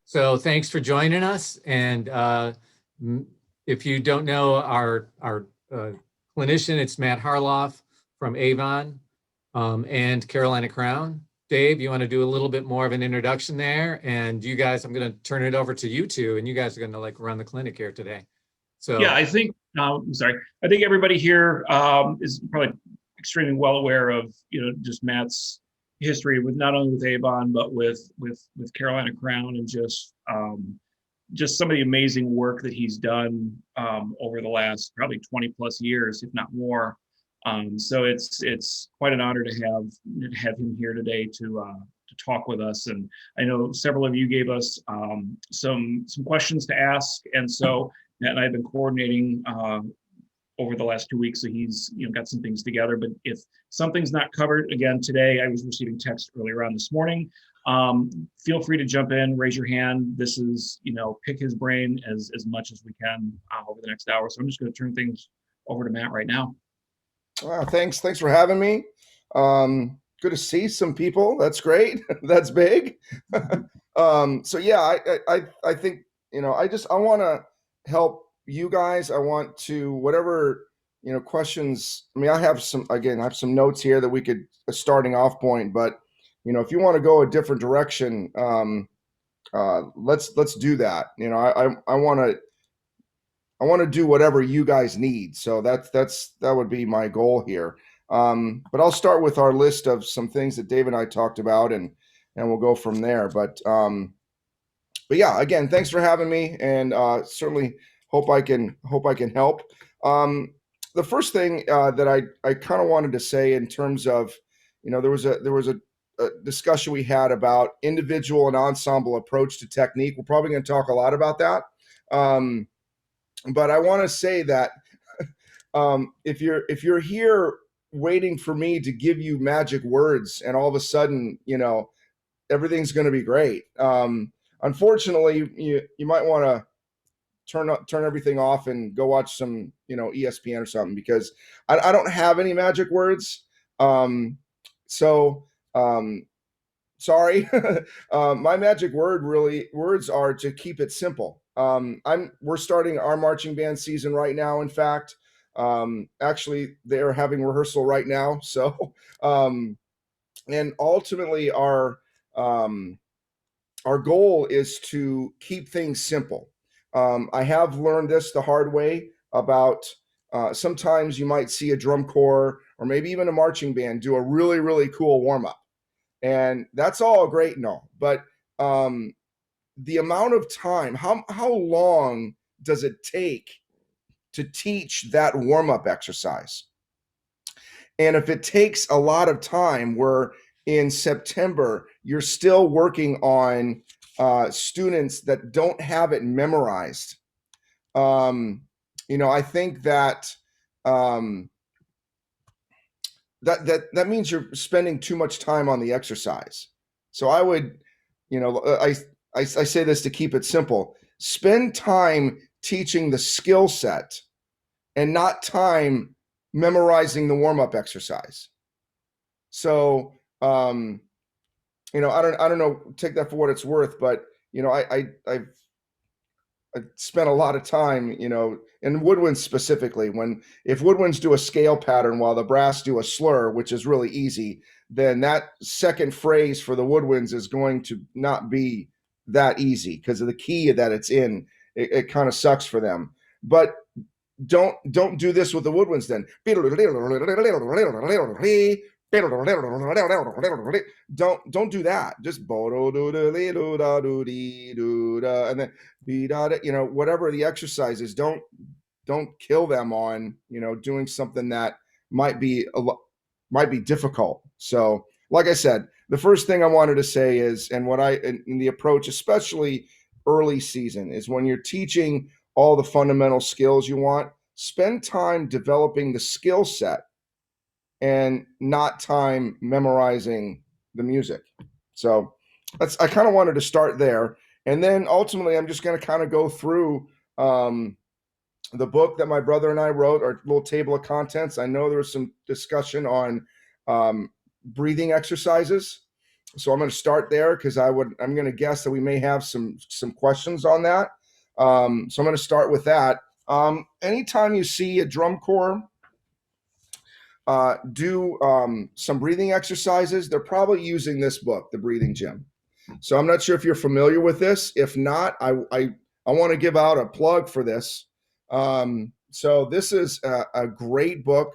So thanks for joining us. And if you don't know our clinician, it's Matt Harloff from Avon and Carolina Crown. Dave, you want to do a little bit more of an introduction there? And you guys, I'm going to turn it over to you two, and you guys are going to like run the clinic here today. Yeah, So I think, I'm sorry. I think everybody here is probably extremely well aware of, just Matt's history with not only with Avon, but with Carolina Crown and just some of the amazing work that he's done over the last probably 20 plus years, if not more. So it's quite an honor to have him here today to talk with us. And I know several of you gave us some questions to ask, and so Matt and I have been coordinating over the last 2 weeks, so he's got some things together. But if something's not covered again today, I was receiving text earlier on this morning. Feel free to jump in, raise your hand. This is pick his brain as much as we can over the next hour. So I'm just going to turn things over to Matt right now. Thanks for having me. Good to see some people. That's great. That's big. So yeah, I think I want to help you guys. I want to whatever questions. I mean, I have some notes here that we could a starting off point, but if you want to go a different direction, let's do that. I want to do whatever you guys need. So that would be my goal here. But I'll start with our list of some things that Dave and I talked about, and we'll go from there. But yeah, again, thanks for having me, and certainly hope I can help. The first thing that I kind of wanted to say in terms of, there was a discussion we had about individual and ensemble approach to technique. We're probably going to talk a lot about that. But I want to say that if you're here waiting for me to give you magic words and all of a sudden everything's going to be great, unfortunately you might want to turn everything off and go watch some ESPN or something, because I don't have any magic words. Sorry. My magic words are to keep it simple. We're starting our marching band season right now. In fact, actually they're having rehearsal right now. So, and ultimately our goal is to keep things simple. I have learned this the hard way about sometimes you might see a drum corps or maybe even a marching band do a really, really cool warm up. And that's all great and all, but the amount of time, how long does it take to teach that warm-up exercise? And if it takes a lot of time, where in September you're still working on students that don't have it memorized, I think that that means you're spending too much time on the exercise. So I would, I say this to keep it simple. Spend time teaching the skill set and not time memorizing the warm-up exercise. So, I don't know, take that for what it's worth, but, I've spent a lot of time, in woodwinds specifically, if woodwinds do a scale pattern while the brass do a slur, which is really easy, then that second phrase for the woodwinds is going to not be that easy because of the key that it's in. It kind of sucks for them. But don't do this with the woodwinds then. Don't do that. Just and then whatever the exercise is, don't kill them on doing something that might be difficult. So like I said, the first thing I wanted to say is, and what in the approach, especially early season, is when you're teaching all the fundamental skills you want, spend time developing the skill set and not time memorizing the music. So I kind of wanted to start there. And then ultimately, I'm just going to kind of go through the book that my brother and I wrote, our little table of contents. I know there was some discussion on breathing exercises. So I'm going to start there because I'm going to guess that we may have some questions on that. So I'm going to start with that. Anytime you see a drum corps do some breathing exercises, they're probably using this book, The Breathing Gym. So I'm not sure if you're familiar with this. If not, I want to give out a plug for this. So this is a great book,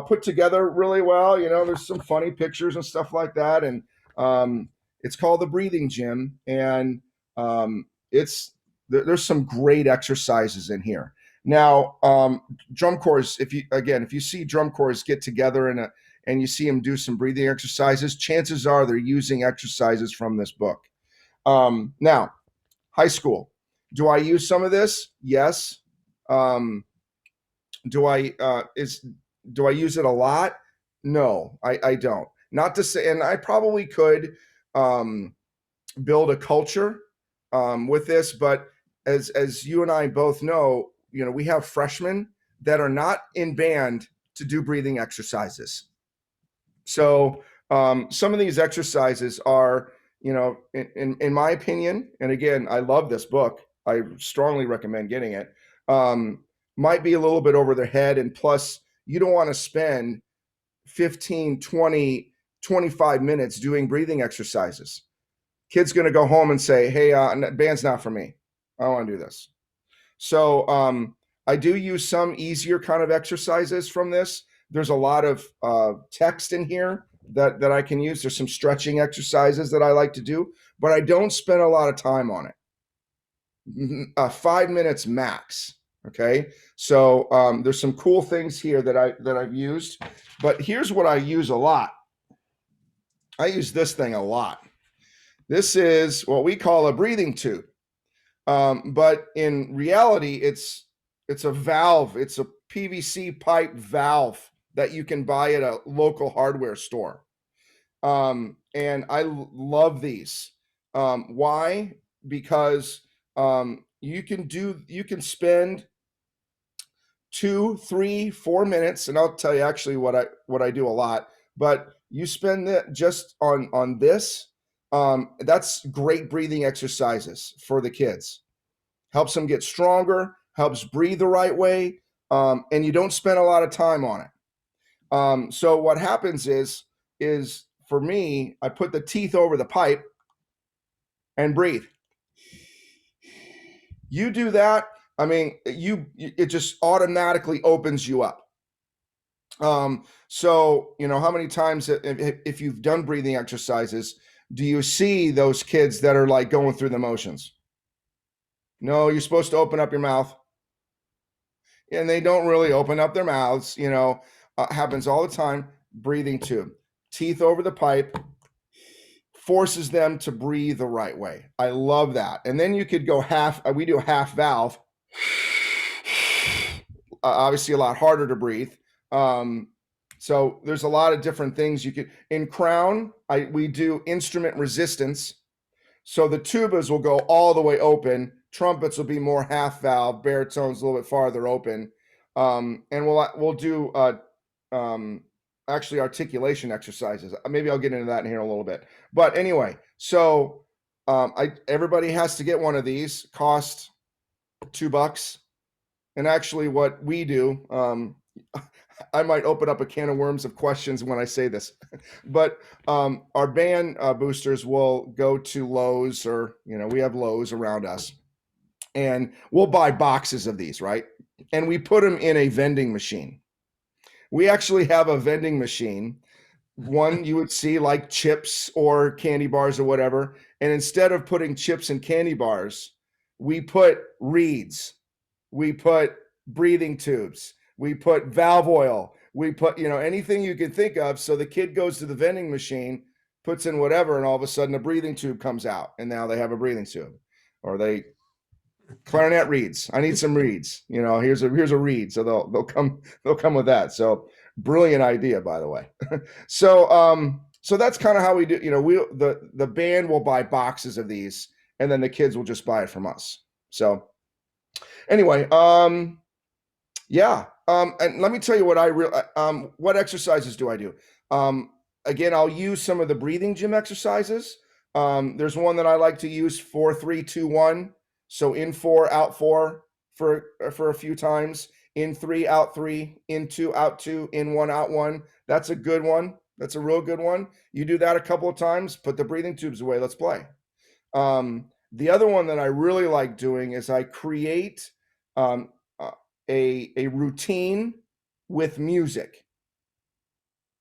put together really well. You know, there's some funny pictures and stuff like that, and it's called The Breathing Gym, and there's some great exercises in here. Now, drum corps, if you see drum corps get together and you see them do some breathing exercises, chances are they're using exercises from this book. Now, high school. Do I use some of this? Yes. Do I use it a lot? No, I don't. Not to say, and I probably could build a culture with this, but as you and I both know, you know, we have freshmen that are not in band to do breathing exercises. So some of these exercises are, you know, in my opinion, and again, I love this book. I strongly recommend getting it. Might be a little bit over their head. And plus, you don't want to spend 15, 20, 25 minutes doing breathing exercises. Kid's going to go home and say, hey, band's not for me. I don't want to do this. So I do use some easier kind of exercises from this. There's a lot of text in here that I can use. There's some stretching exercises that I like to do, but I don't spend a lot of time on it. 5 minutes max. Okay. So there's some cool things here that I've used, but here's what I use a lot. I use this thing a lot. This is what we call a breathing tube. But in reality, it's a valve. It's a PVC pipe valve that you can buy at a local hardware store. And I love these. Why? Because you can spend 2, 3, 4 minutes, and I'll tell you actually what I do a lot. But you spend it just on this. That's great breathing exercises for the kids. Helps them get stronger, helps breathe the right way, and you don't spend a lot of time on it. So what happens is for me, I put the teeth over the pipe and breathe. You do that, I mean, it just automatically opens you up. So you know, how many times if you've done breathing exercises, do you see those kids that are like going through the motions? No, you're supposed to open up your mouth. And they don't really open up their mouths, you know, happens all the time. Breathing tube, teeth over the pipe, forces them to breathe the right way. I love that. And then you could go we do half valve, obviously a lot harder to breathe. So there's a lot of different things you could, in crown, we do instrument resistance. So the tubas will go all the way open. Trumpets will be more half valve, baritones a little bit farther open. And we'll do actually articulation exercises. Maybe I'll get into that in here in a little bit. But anyway, so everybody has to get one of these. Cost $2. And actually, what we do, I might open up a can of worms of questions when I say this, but our band boosters will go to Lowe's, or you know, we have Lowe's around us, and we'll buy boxes of these, right? And we put them in a vending machine. We actually have a vending machine, one you would see like chips or candy bars or whatever, and instead of putting chips and candy bars, we put reeds, we put breathing tubes, we put valve oil, we put, you know, anything you can think of. So the kid goes to the vending machine, puts in whatever, and all of a sudden a breathing tube comes out, and now they have a breathing tube. Or they clarinet reeds. I need some reeds. You know, here's a reed. So they'll come with that. So brilliant idea, by the way. So that's kind of how we do. You know, the band will buy boxes of these, and then the kids will just buy it from us. So anyway, yeah. And let me tell you what what exercises do I do? again, I'll use some of the breathing gym exercises. There's one that I like to use, 4-3-2-1. So in 4, out 4 for a few times. In 3, out 3. In 2, out 2. In 1, out 1. That's a good one. That's a real good one. You do that a couple of times, put the breathing tubes away. Let's play. The other one that I really like doing is I create a routine with music.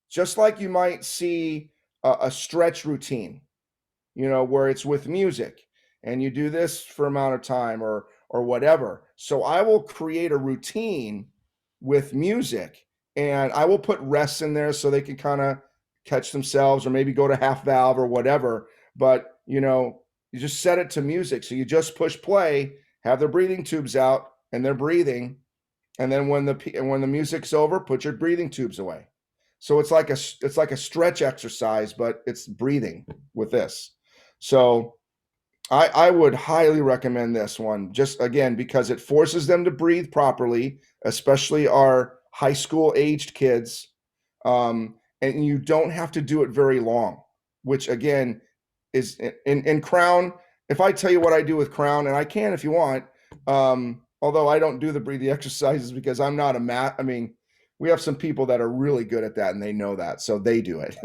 Just like you might see a stretch routine, where it's with music and you do this for amount of time or whatever. So I will create a routine with music and I will put rests in there so they can kind of catch themselves or maybe go to half valve or whatever. But, you just set it to music. So you just push play, have their breathing tubes out and they're breathing. And then when the music's over, put your breathing tubes away. So it's like a stretch exercise, but it's breathing with this. So I would highly recommend this one, just again, because it forces them to breathe properly, especially our high school aged kids. And you don't have to do it very long, which again is in Crown. If I tell you what I do with Crown, and I can if you want, although I don't do the breathing exercises because I'm not a mat. I mean, we have some people that are really good at that and they know that, so they do it.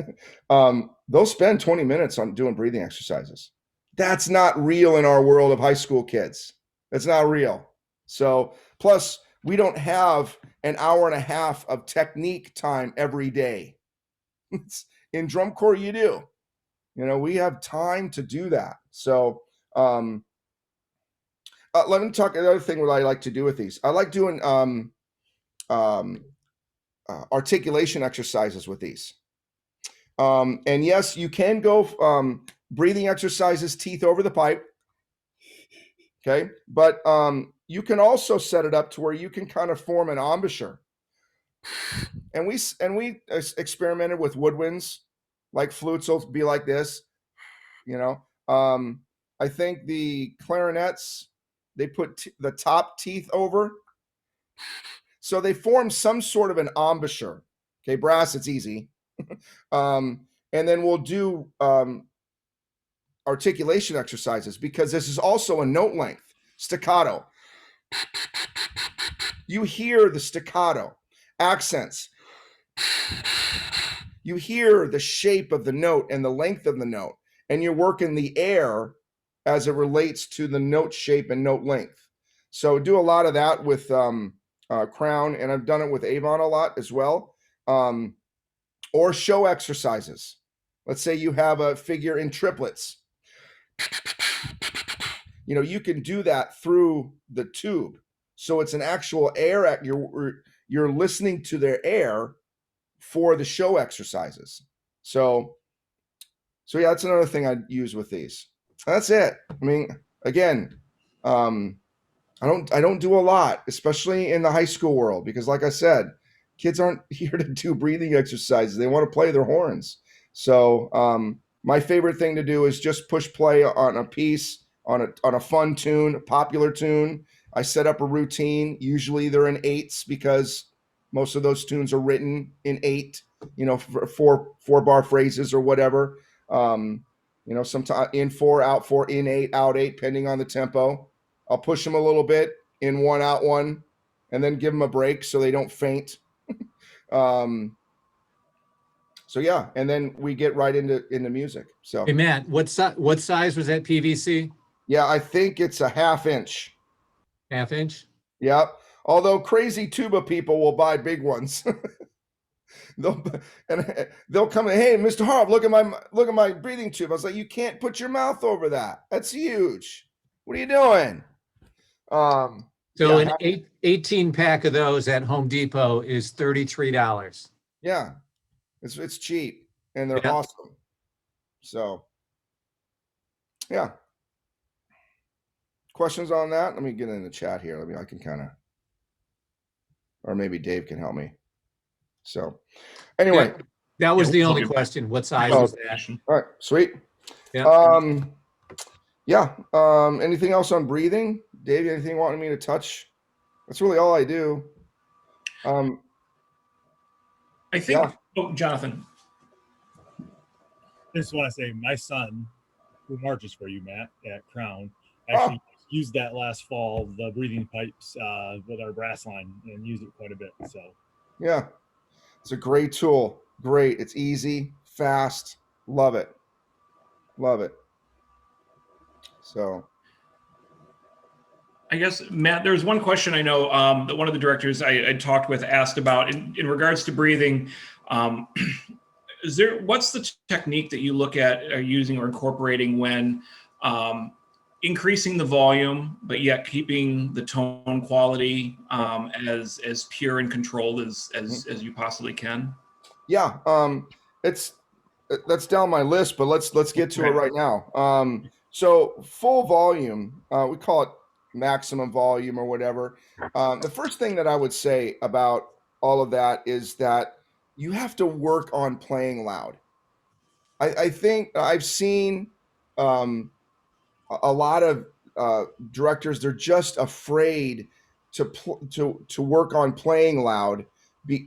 They'll spend 20 minutes on doing breathing exercises. That's not real in our world of high school kids. That's not real. So plus we don't have an hour and a half of technique time every day. In drum corps, you do. We have time to do that. So let me talk another thing what I like to do with these. I like doing articulation exercises with these. And yes, you can go breathing exercises, teeth over the pipe. Okay. But you can also set it up to where you can kind of form an embouchure. And we experimented with woodwinds, like flutes will be like this, I think the clarinets, they put the top teeth over. So they form some sort of an embouchure. Okay, brass, it's easy. And then we'll do articulation exercises because this is also a note length, staccato. You hear the staccato, accents. You hear the shape of the note and the length of the note, and you're working the air as it relates to the note shape and note length. So do a lot of that with Crown, and I've done it with Avon a lot as well. Or show exercises. Let's say you have a figure in triplets. You can do that through the tube. So it's an actual air, you're listening to their air for the show exercises. So yeah, that's another thing I'd use with these. That's it. I mean, again, I don't do a lot, especially in the high school world, because like I said, kids aren't here to do breathing exercises. They want to play their horns. So my favorite thing to do is just push play on a piece, on a fun tune, a popular tune. I set up a routine. Usually they're in 8s because most of those tunes are written in 8, four bar phrases or whatever. Sometimes in 4, out 4, in 8, out 8, depending on the tempo. I'll push them a little bit, in 1, out 1, and then give them a break so they don't faint. So yeah, and then we get right into music. So Hey, Matt, what size was that PVC? yeah, I think it's a 1/2 inch. 1/2 inch? Yeah. Although crazy tuba people will buy big ones. They'll come in, hey, Mr. Harv, look at my breathing tube. I was like, you can't put your mouth over that. That's huge. What are you doing? So yeah, an 18 pack of those at Home Depot is $33. yeah, it's cheap and they're Yeah. awesome. So yeah. Questions on that? Let me get in the chat here. I can kind of, or maybe Dave can help me. So anyway, That was Yeah, the we'll only get- question. What size Oh. was that? all right, sweet. Yeah. Yeah. Anything else on breathing? Dave, anything wanting me to touch? That's really all I do. I think, Yeah. oh, Jonathan, just want to say my son, who marches for you, Matt, at Crown, Oh, actually used that last fall, the breathing pipes with our brass line, and used it quite a bit. So yeah. It's a great tool. Great. It's easy, fast. Love it. Love it. So, I guess, Matt, there's one question I know that one of the directors I talked with asked about in regards to breathing. Um, what's the technique that you look at using or incorporating when increasing the volume, but yet keeping the tone quality as pure and controlled as you possibly can? yeah, it's that's down my list, but let's get to it right now. So full volume, we call it maximum volume or whatever. The first thing that I would say about all of that is that you have to work on playing loud. I think I've seen um, a lot of directors, they're just afraid to work on playing loud.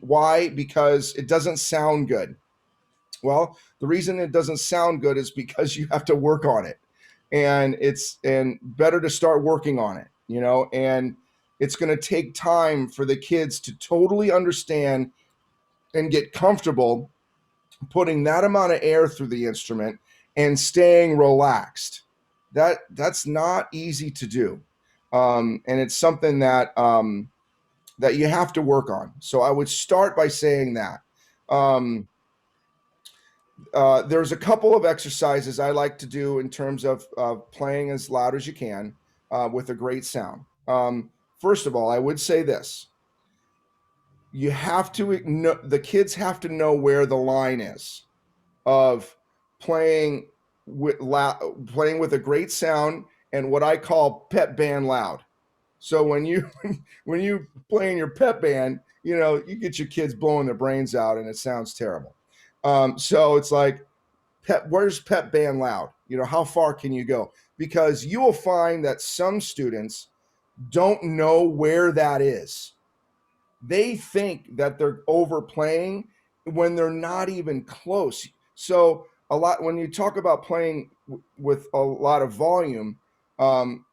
Why? Because it doesn't sound good. Well, the reason it doesn't sound good is because you have to work on it, and it's and better to start working on it. And it's going to take time for the kids to totally understand and get comfortable putting that amount of air through the instrument and staying relaxed. That's not easy to do, and it's something that you have to work on. So I would start by saying that. There's a couple of exercises I like to do in terms of playing as loud as you can with a great sound. First of all, I would say this: you have to the kids have to know where the line is of playing playing with a great sound and what I call pep band loud. So when you when you play in your pep band, you get your kids blowing their brains out and it sounds terrible. So it's like, where's pep band loud? How far can you go? Because you will find that some students don't know where that is. They think that they're overplaying when they're not even close. So a lot when you talk about playing with a lot of volume,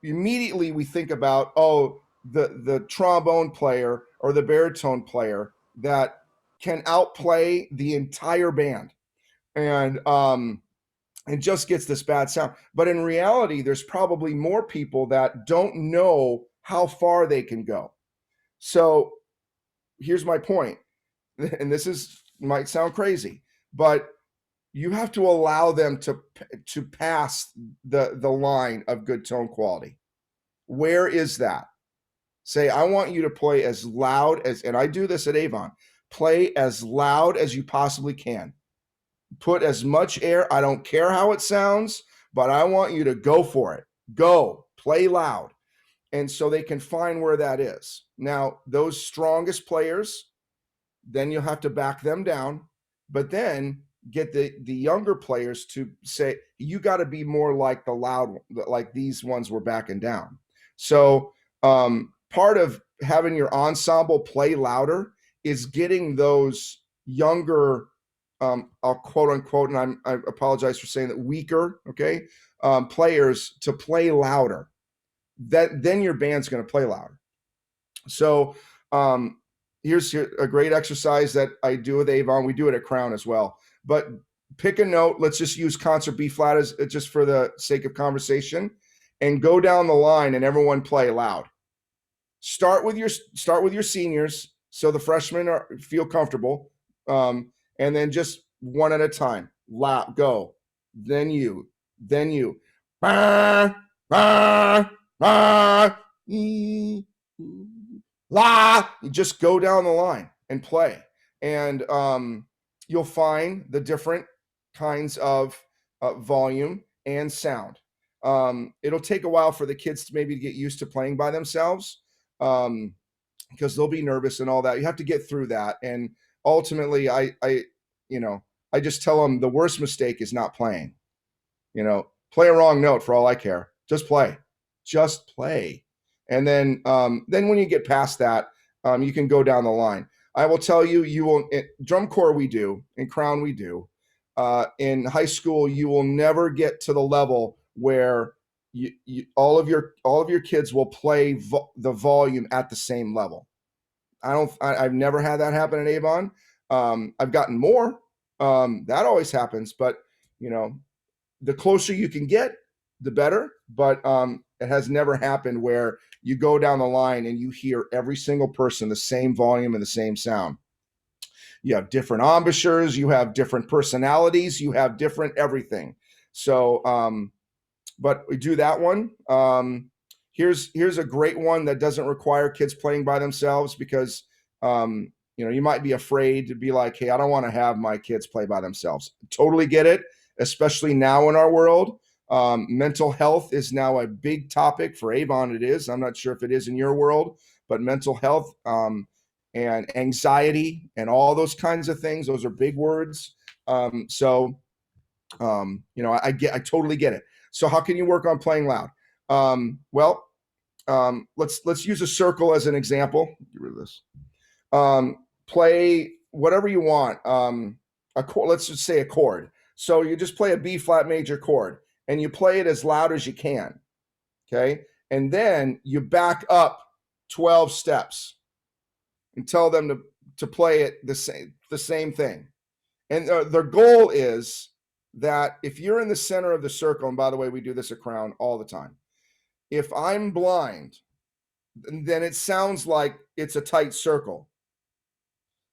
immediately we think about the trombone player or the baritone player that can outplay the entire band and just gets this bad sound. But in reality, there's probably more people that don't know how far they can go. So here's my point, and might sound crazy, but you have to allow them to pass the line of good tone quality. Where is that? Say, I want you to play as loud as, and I do this at Avon, play as loud as you possibly can. Put as much air. I don't care how it sounds, but I want you to go for it. Go play loud. And so they can find where that is. Now, those strongest players, then you'll have to back them down, but then get the younger players to say, you got to be more like the loud, like these ones were backing down. So part of having your ensemble play louder is getting those younger, I'll quote unquote, and I apologize for saying that, weaker, okay, players to play louder. Then your band's going to play louder. So here's a great exercise that I do with Avon. We do it at Crown as well. But pick a note. Let's just use concert B flat as just for the sake of conversation, and go down the line and everyone play loud. Start with your seniors so the freshmen feel comfortable, and then just one at a time. Loud, go. Then you. Bah, bah, bah, la. You just go down the line and play, and you'll find the different kinds of volume and sound. It'll take a while for the kids to maybe get used to playing by themselves, because they'll be nervous and all that. You have to get through that, and ultimately, I just tell them the worst mistake is not playing. Play a wrong note for all I care. Just play. And then when you get past that, you can go down the line. I will tell you, drum corps we do, in Crown we do. in high school, you will never get to the level where all of your kids will play the volume at the same level. I've never had that happen at Avon. I've gotten more. That always happens, but the closer you can get, the better. But it has never happened where you go down the line and you hear every single person the same volume and the same sound. You have different embouchures, you have different personalities, you have different everything. So, but we do that one. Here's a great one that doesn't require kids playing by themselves, because you might be afraid to be like, hey, I don't want to have my kids play by themselves. Totally get it, especially now in our world. Mental health is now a big topic for Avon. It is. I'm not sure if it is in your world, but mental health and anxiety and all those kinds of things, those are big words. I totally get it. So how can you work on playing loud? Let's use a circle as an example. Get rid of this. Play whatever you want. A chord, let's just say a chord. So you just play a B flat major chord and you play it as loud as you can. Okay. And then you back up 12 steps and tell them to play it the same thing. And their goal is that if you're in the center of the circle, and by the way, we do this at Crown all the time. If I'm blind, then it sounds like it's a tight circle.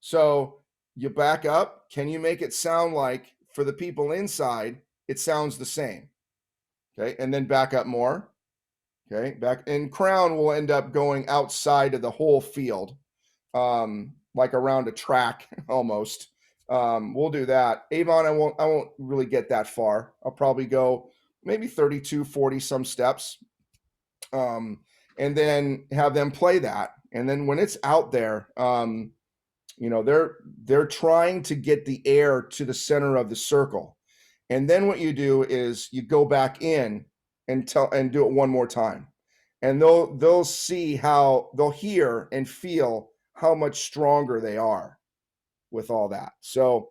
So you back up. Can you make it sound like, for the people inside, it sounds the same? Okay. And then back up more. Okay. Back in Crown, we'll end up going outside of the whole field, like around a track almost. We'll do that. Avon, I won't really get that far. I'll probably go maybe 32, 40 some steps. And then have them play that. And then when it's out there, they're trying to get the air to the center of the circle. And then what you do is you go back in and do it one more time. And they'll see how they'll hear and feel how much stronger they are with all that. So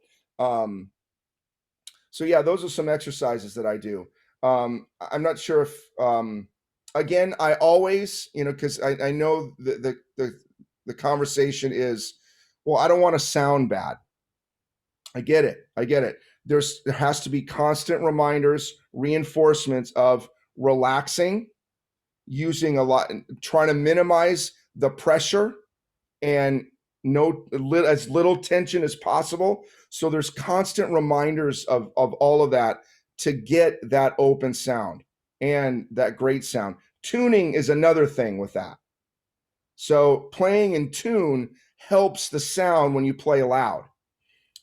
yeah, those are some exercises that I do. I'm not sure if again, I always, because I know the conversation is, well, I don't want to sound bad. I get it. There has to be constant reminders, reinforcements of relaxing, using a lot, trying to minimize the pressure and as little tension as possible. So there's constant reminders of all of that to get that open sound and that great sound. Tuning is another thing with that. So playing in tune helps the sound when you play loud.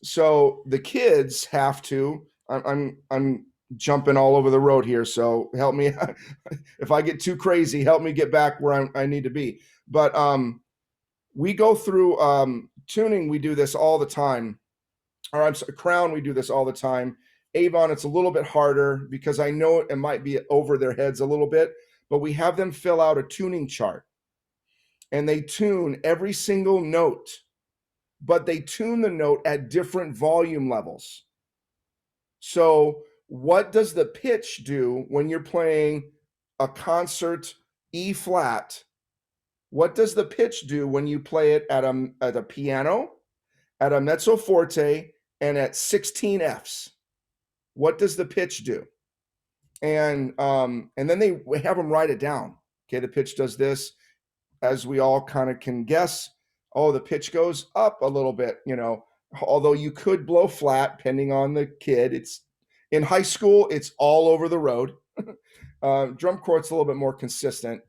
So the kids have to, I'm jumping all over the road here, so help me. If I get too crazy, help me get back where I need to be. But we go through tuning. We do this all the time. Or I'm sorry, Crown, we do this all the time. Avon, it's a little bit harder because I know it might be over their heads a little bit, but we have them fill out a tuning chart. And they tune every single note, but they tune the note at different volume levels. So what does the pitch do when you're playing a concert E flat? What does the pitch do when you play it at a piano, at a mezzo forte, and at 16 Fs? What does the pitch do? And then they have them write it down. Okay, the pitch does this. As we all kind of can guess, the pitch goes up a little bit, although you could blow flat depending on the kid. It's in high school, it's all over the road. Drum corps a little bit more consistent.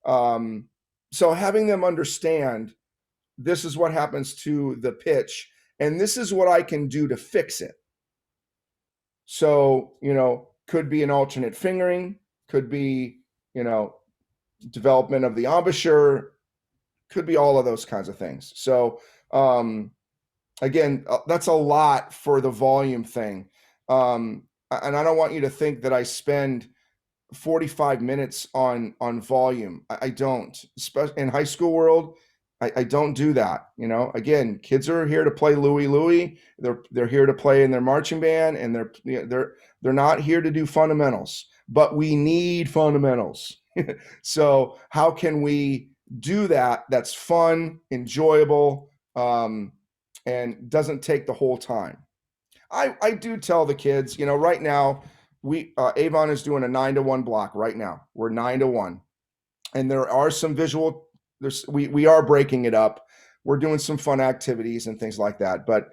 So having them understand this is what happens to the pitch, and this is what I can do to fix it. So, could be an alternate fingering, could be, development of the embouchure, could be all of those kinds of things. So again, that's a lot for the volume thing. And I don't want you to think that I spend 45 minutes on volume. I don't. Especially in high school world, I don't do that. You know, again, kids are here to play Louie Louie. They're here to play in their marching band, and they're not here to do fundamentals. But we need fundamentals. So how can we do that? That's fun, enjoyable, and doesn't take the whole time. I do tell the kids, you know, right now Avon is doing a 9-to-1 block right now. We're 9-to-1, and there are some visual. We are breaking it up. We're doing some fun activities and things like that, but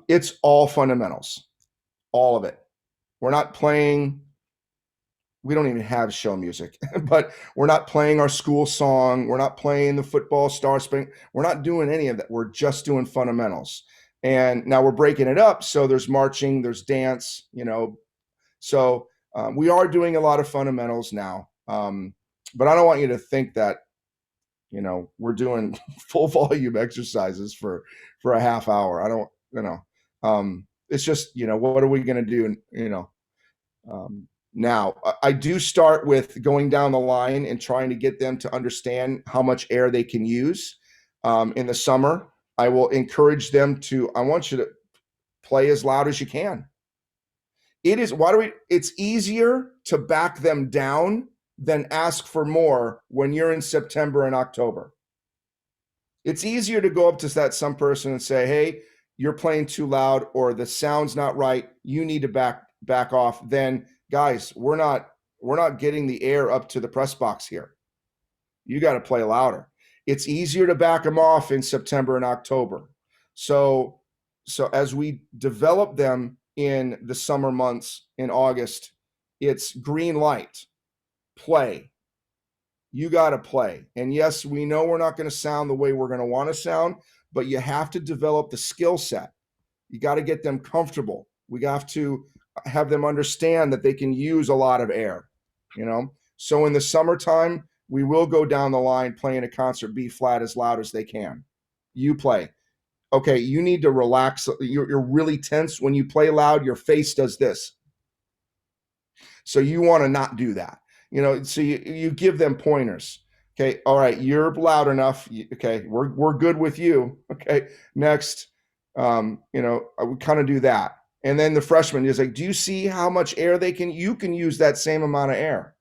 it's all fundamentals, all of it. We're not playing. We don't even have show music, but we're not playing our school song. We're not playing the football star spring. We're not doing any of that. We're just doing fundamentals. And now we're breaking it up. So there's marching, there's dance, you know. So we are doing a lot of fundamentals now. But I don't want you to think that, you know, we're doing full volume exercises for a half hour. I don't, you know, it's just, you know, what are we going to do? You know, now, I do start with going down the line and trying to get them to understand how much air they can use. In the summer, I will encourage them to, I want you to play as loud as you can. It's easier to back them down than ask for more when you're in September and October. It's easier to go up to some person and say, hey, you're playing too loud, or the sound's not right. You need to back off. Then, guys, we're not getting the air up to the press box here. You got to play louder. It's easier to back them off in September and October. So as we develop them in the summer months in August, it's green light, play. You got to play. And yes, we know we're not going to sound the way we're going to want to sound, but you have to develop the skill set. You got to get them comfortable. We have to have them understand that they can use a lot of air, you know? So in the summertime, we will go down the line playing a concert B flat as loud as they can. You play. Okay, you need to relax. You're really tense. When you play loud, your face does this. So you want to not do that. You know, so you give them pointers. Okay, all right, you're loud enough. Okay, we're good with you. Okay, next, you know, I would kind of do that. And then the freshman is like, do you see how much air you can use that same amount of air.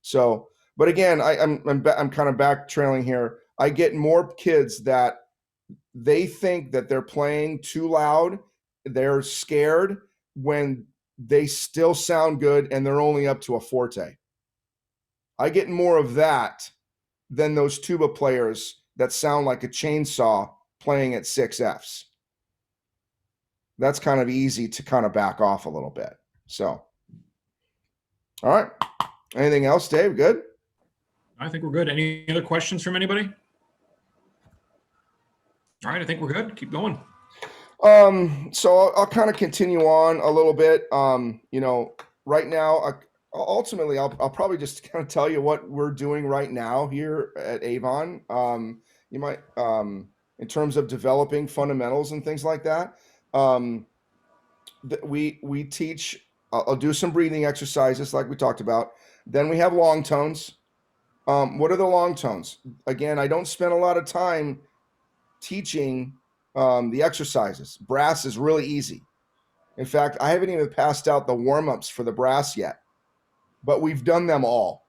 So, but again, I'm kind of back trailing here. I get more kids that they think that they're playing too loud. They're scared when they still sound good and they're only up to a forte. I get more of that than those tuba players that sound like a chainsaw playing at 6 Fs. That's kind of easy to kind of back off a little bit. So, all right. Anything else, Dave? Good? I think we're good. Any other questions from anybody? All right, I think we're good. Keep going. So I'll kind of continue on a little bit. You know, right now, ultimately, I'll probably just kind of tell you what we're doing right now here at Avon. You might, in terms of developing fundamentals and things like that. We teach. I'll do some breathing exercises like we talked about. Then we have long tones. What are the long tones? Again, I don't spend a lot of time teaching the exercises. Brass is really easy. In fact, I haven't even passed out the warm-ups for the brass yet, but we've done them all.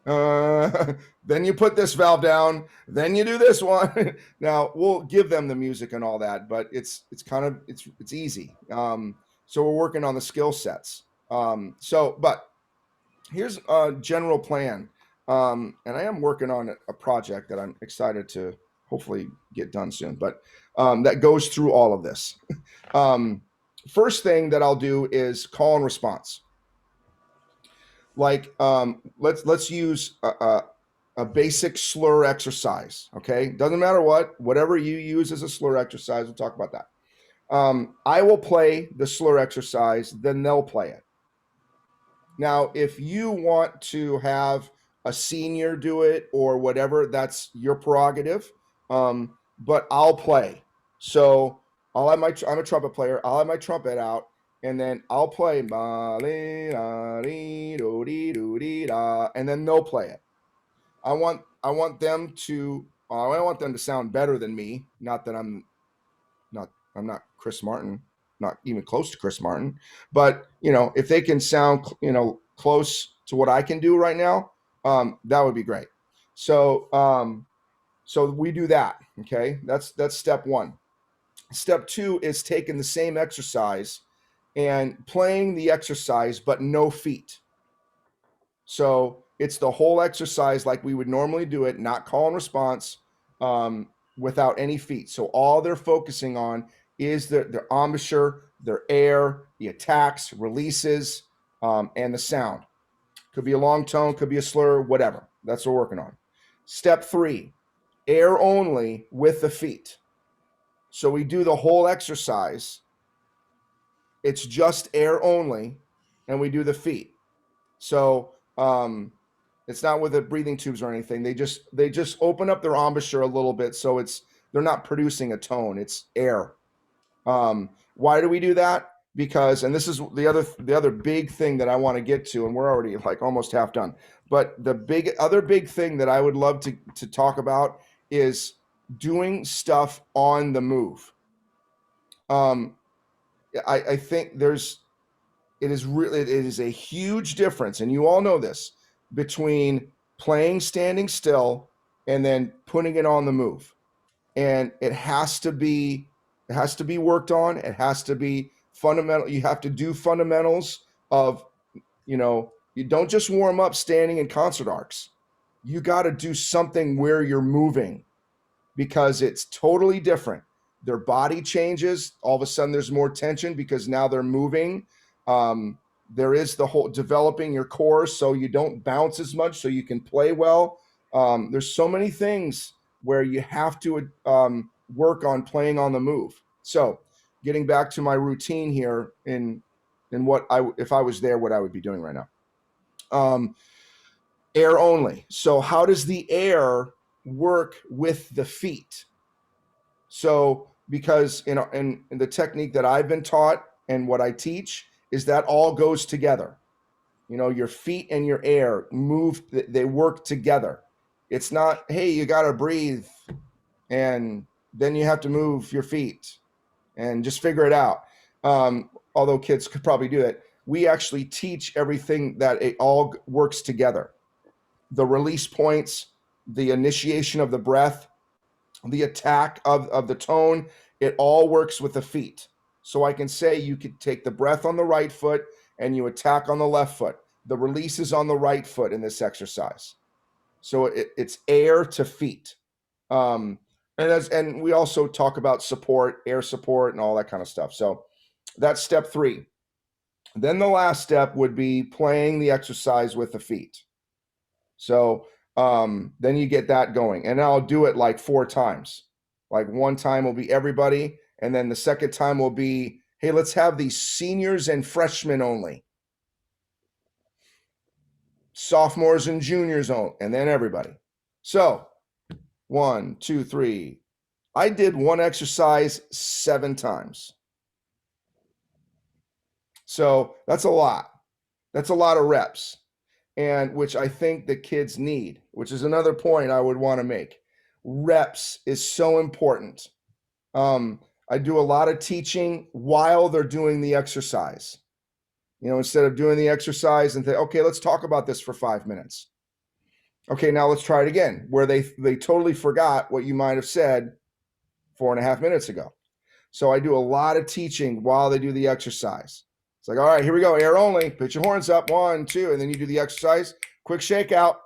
Then you put this valve down, then you do this one. Now we'll give them the music and all that, but it's easy. So we're working on the skill sets. But here's a general plan. And I am working on a project that I'm excited to hopefully get done soon, but that goes through all of this. First thing that I'll do is call and response. Like, let's use a basic slur exercise. Okay, doesn't matter whatever you use as a slur exercise. We'll talk about that. I will play the slur exercise, then they'll play it. Now, if you want to have a senior do it or whatever, that's your prerogative. But I'll play. So I'm a trumpet player. I'll have my trumpet out, and then I'll play, and then they'll play it. I want I want them to sound better than me. Not that I'm not Chris Martin, not even close to Chris Martin, but if they can sound close to what I can do right now, that would be great. So so we do that. Okay, that's step one. Step two is taking the same exercise and playing the exercise, but no feet. So it's the whole exercise like we would normally do it, not call and response, without any feet. So all they're focusing on is their embouchure, their air, the attacks, releases, and the sound. Could be a long tone, could be a slur, whatever. That's what we're working on. Step three, air only with the feet. So we do the whole exercise. It's just air only, and we do the feet. So it's not with the breathing tubes or anything. They just open up their embouchure a little bit, so they're not producing a tone. It's air. Why do we do that? Because, and this is the other big thing that I want to get to, and we're already like almost half done. But the other big thing that I would love to talk about is doing stuff on the move. I think it is a huge difference, and you all know this, between playing standing still and then putting it on the move. And it has to be worked on. It has to be fundamental. You have to do fundamentals of, you don't just warm up standing in concert arcs. You got to do something where you're moving, because it's totally different. Their body changes. All of a sudden there's more tension because now they're moving. There is the whole developing your core so you don't bounce as much, so you can play well. There's so many things where you have to work on playing on the move. So getting back to my routine here in what if I was there, what I would be doing right now. Air only. So how does the air work with the feet? So because in the technique that I've been taught and what I teach is that all goes together. Your feet and your air move, they work together. It's not, hey, you got to breathe and then you have to move your feet and just figure it out. Although kids could probably do it. We actually teach everything that it all works together. The release points, the initiation of the breath, the attack of the tone, it all works with the feet. So I can say you could take the breath on the right foot and you attack on the left foot. The release is on the right foot in this exercise. So it's air to feet. And we also talk about support, air support, and all that kind of stuff. So that's step three. Then the last step would be playing the exercise with the feet. So then you get that going, and I'll do it like 4 times. Like one time will be everybody, and then the second time will be, hey, let's have these seniors and freshmen only, sophomores and juniors only, and then everybody. So 1, 2, 3. I did one exercise 7 times. So that's a lot. That's a lot of reps. And which I think the kids need, which is another point I would want to make. Reps is so important. I do a lot of teaching while they're doing the exercise. Instead of doing the exercise and think, okay, let's talk about this for 5 minutes. Okay, now let's try it again, where they totally forgot what you might have said 4.5 minutes ago. So I do a lot of teaching while they do the exercise. It's like, all right, here we go. Air only. Put your horns up. 1, 2. And then you do the exercise. Quick shakeout.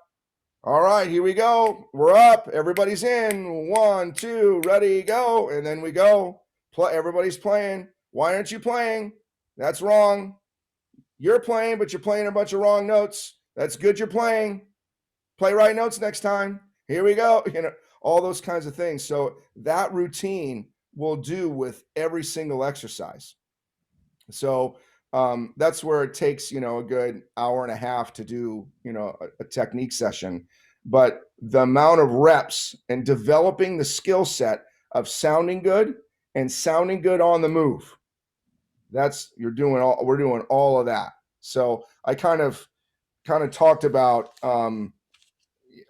All right, here we go. We're up. Everybody's in. 1, 2. Ready, go. And then we go. Everybody's playing. Why aren't you playing? That's wrong. You're playing, but you're playing a bunch of wrong notes. That's good you're playing. Play right notes next time. Here we go. All those kinds of things. So that routine will do with every single exercise. So that's where it takes, a good hour and a half to do, a technique session. But the amount of reps and developing the skill set of sounding good and sounding good on the move, we're doing all of that. So I kind of talked about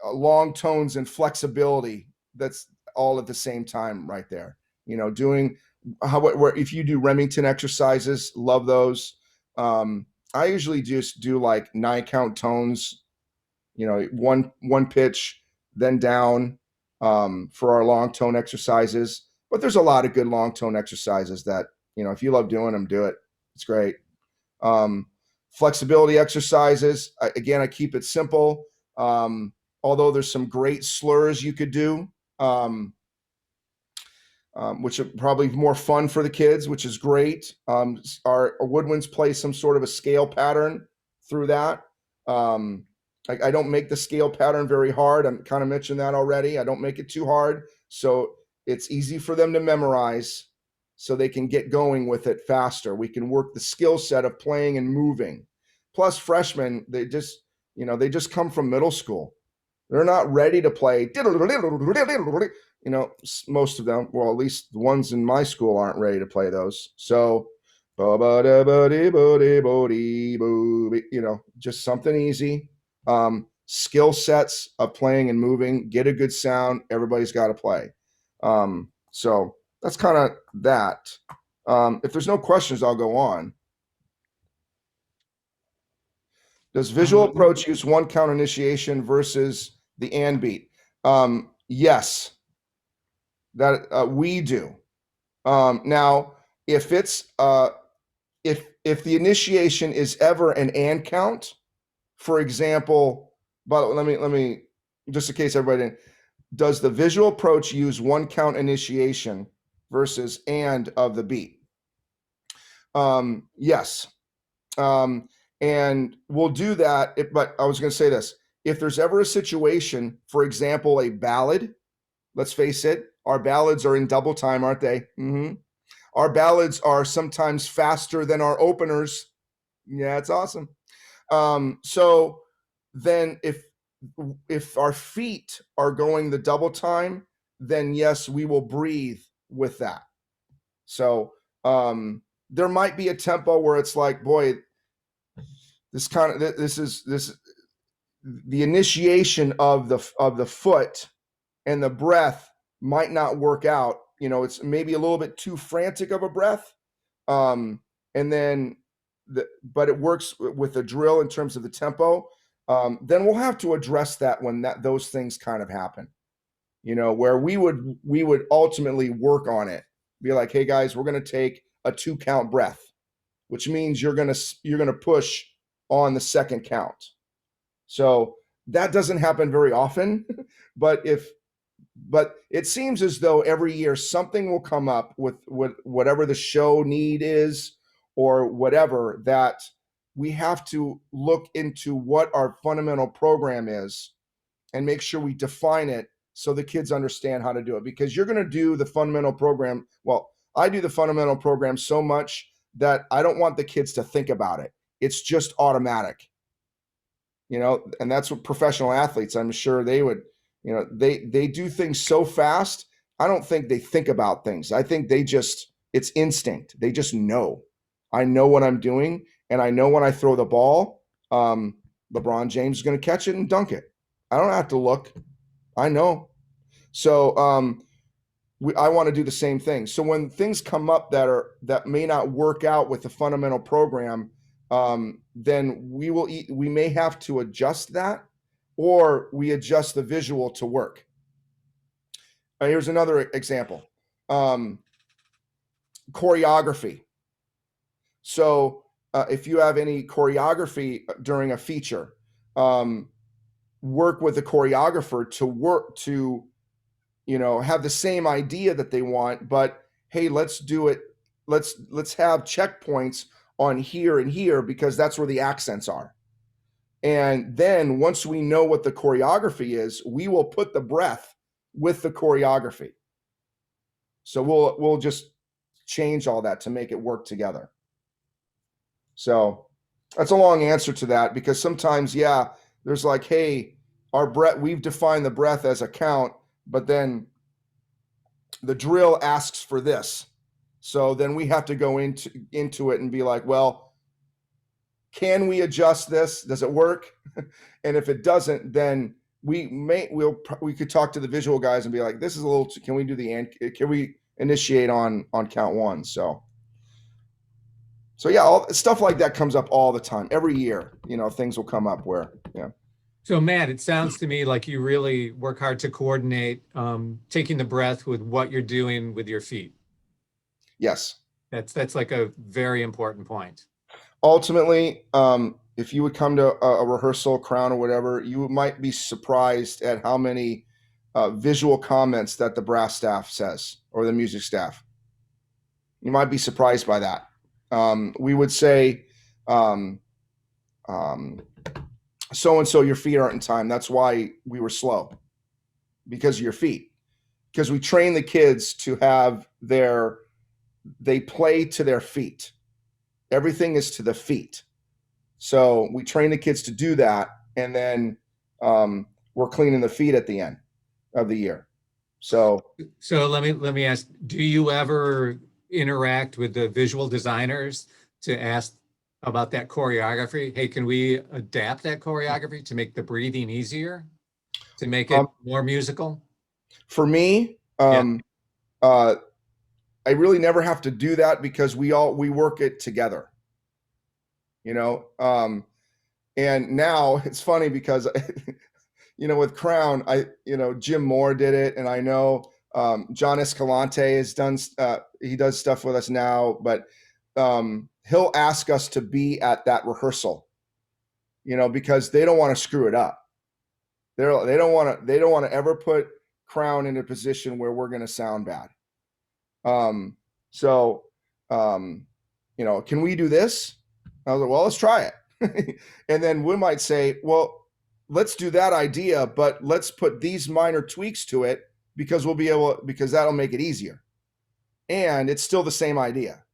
long tones and flexibility. That's all at the same time right there. Doing where if you do Remington exercises, love those. I usually just do like 9-count tones, one pitch, then down, for our long tone exercises. But there's a lot of good long tone exercises that, if you love doing them, do it. It's great. Flexibility exercises. Again, I keep it simple. Although there's some great slurs you could do, which are probably more fun for the kids, which is great. Our woodwinds play some sort of a scale pattern through that. I don't make the scale pattern very hard. I'm kind of mentioned that already. I don't make it too hard, so it's easy for them to memorize, so they can get going with it faster. We can work the skill set of playing and moving. Plus, freshmen, they just come from middle school. They're not ready to play. Most of them, well, at least the ones in my school aren't ready to play those. So, just something easy. Skill sets of playing and moving, get a good sound. Everybody's got to play. So that's kind of that. If there's no questions, I'll go on. Does visual approach use 1-count initiation versus the and beat? Yes, that we do. Now, if it's if the initiation is ever an and count, for example, but let me just in case everybody didn't, does the visual approach use 1-count initiation versus and of the beat? Yes. And we'll do that. But I was going to say this. If there's ever a situation, for example, a ballad, let's face it, our ballads are in double time, aren't they? Mm-hmm. Our ballads are sometimes faster than our openers. Yeah, it's awesome. So then if our feet are going the double time, then yes, we will breathe with that. So there might be a tempo where it's like, boy, this is the initiation of the foot and the breath might not work out. It's maybe a little bit too frantic of a breath. And then but it works with the drill in terms of the tempo. Then we'll have to address that when those things kind of happen, where we would ultimately work on it. Be like, hey guys, we're going to take a 2-count breath, which means you're going to push on the 2nd count. So that doesn't happen very often, but it seems as though every year something will come up with whatever the show need is or whatever, that we have to look into what our fundamental program is and make sure we define it so the kids understand how to do it. Because you're going to do the fundamental program. Well, I do the fundamental program so much that I don't want the kids to think about it. It's just automatic. And that's what professional athletes, I'm sure they would, they do things so fast. I don't think they think about things. I think it's instinct. They just know. I know what I'm doing, and I know when I throw the ball, LeBron James is going to catch it and dunk it. I don't have to look. I know. So I want to do the same thing. So when things come up that may not work out with the fundamental program, then we may have to adjust that, or we adjust the visual to work. Here's another example. Choreography. So if you have any choreography during a feature, work with the choreographer to have the same idea that they want, but hey, let's do it. Let's have checkpoints on here and here, because that's where the accents are. And then once we know what the choreography is, we will put the breath with the choreography. So we'll just change all that to make it work together. So that's a long answer to that, because sometimes, there's like, hey, our breath, we've defined the breath as a count, but then the drill asks for this. So then we have to go into it and be like, well, can we adjust this? Does it work? And if it doesn't, then we could talk to the visual guys and be like, this is a little, can we do can we initiate on count one? So yeah, stuff like that comes up all the time. Every year, things will come up where, yeah. So Matt, it sounds to me like you really work hard to coordinate taking the breath with what you're doing with your feet. Yes. That's like a very important point. Ultimately, if you would come to a rehearsal, crown or whatever, you might be surprised at how many visual comments that the brass staff says or the music staff. You might be surprised by that. We would say, so-and-so, your feet aren't in time. That's why we were slow, because of your feet. Because we train the kids to have they play to their feet. Everything is to the feet. So we train the kids to do that, and then we're cleaning the feet at the end of the year. So let me ask, do you ever interact with the visual designers to ask about that choreography? Hey, can we adapt that choreography to make the breathing easier, to make it more musical? For me, I really never have to do that because we work it together, and now it's funny because, with Crown, Jim Moore did it. And I know John Escalante has done, he does stuff with us now, but he'll ask us to be at that rehearsal, because they don't want to screw it up. They don't want to ever put Crown in a position where we're going to sound bad. Can we do this? I was like, well, let's try it. And then we might say, well, let's do that idea, but let's put these minor tweaks to it because that'll make it easier. And it's still the same idea.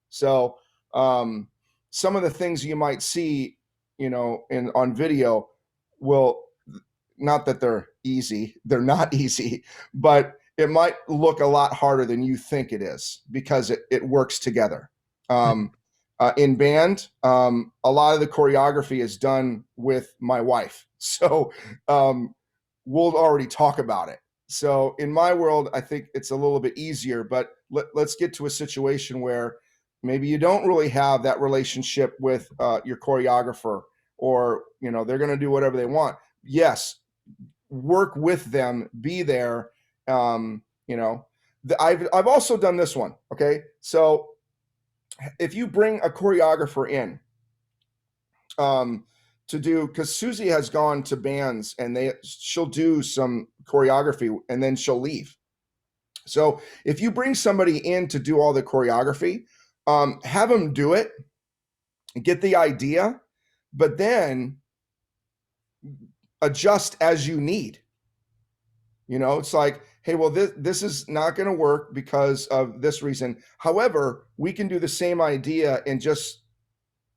So, some of the things you might see, on video not that they're easy, they're not easy, but it might look a lot harder than you think it is because it works together. In band, a lot of the choreography is done with my wife. So we'll already talk about it. So in my world, I think it's a little bit easier, but let's get to a situation where maybe you don't really have that relationship with your choreographer, or, they're going to do whatever they want. Yes, work with them, be there. I've also done this one. Okay. So if you bring a choreographer in, to do, because Susie has gone to bands and she'll do some choreography and then she'll leave. So if you bring somebody in to do all the choreography, have them do it, get the idea, but then adjust as you need. It's like, hey, well, this is not going to work because of this reason. However, we can do the same idea and just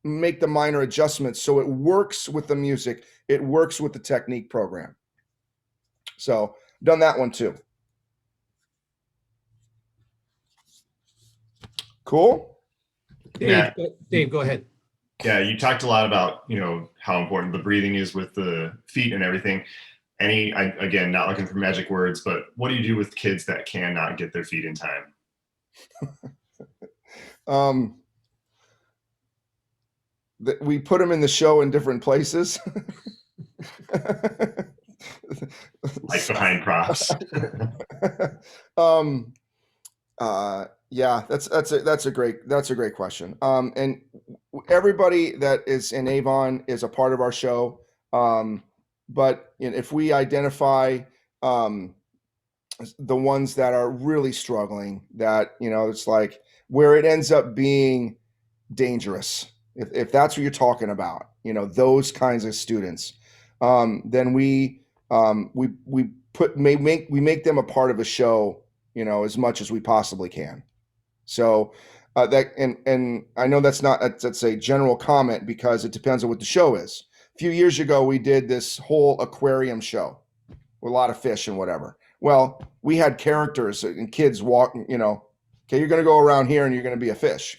make the minor adjustments so it works with the music, it works with the technique program. So done that one too. Cool. Dave, go ahead. Yeah, you talked a lot about, how important the breathing is with the feet and everything. Again, not looking for magic words, but what do you do with kids that cannot get their feet in time? We put them in the show in different places. Like behind props. Yeah, that's a great question. And everybody that is in Avon is a part of our show. But if we identify the ones that are really struggling, that it's like where it ends up being dangerous, if that's what you're talking about, those kinds of students, then we make them a part of a show, as much as we possibly can. So and I know that's a general comment because it depends on what the show is. A few years ago, we did this whole aquarium show with a lot of fish and whatever. Well, we had characters and kids walking, okay, you're going to go around here and you're going to be a fish.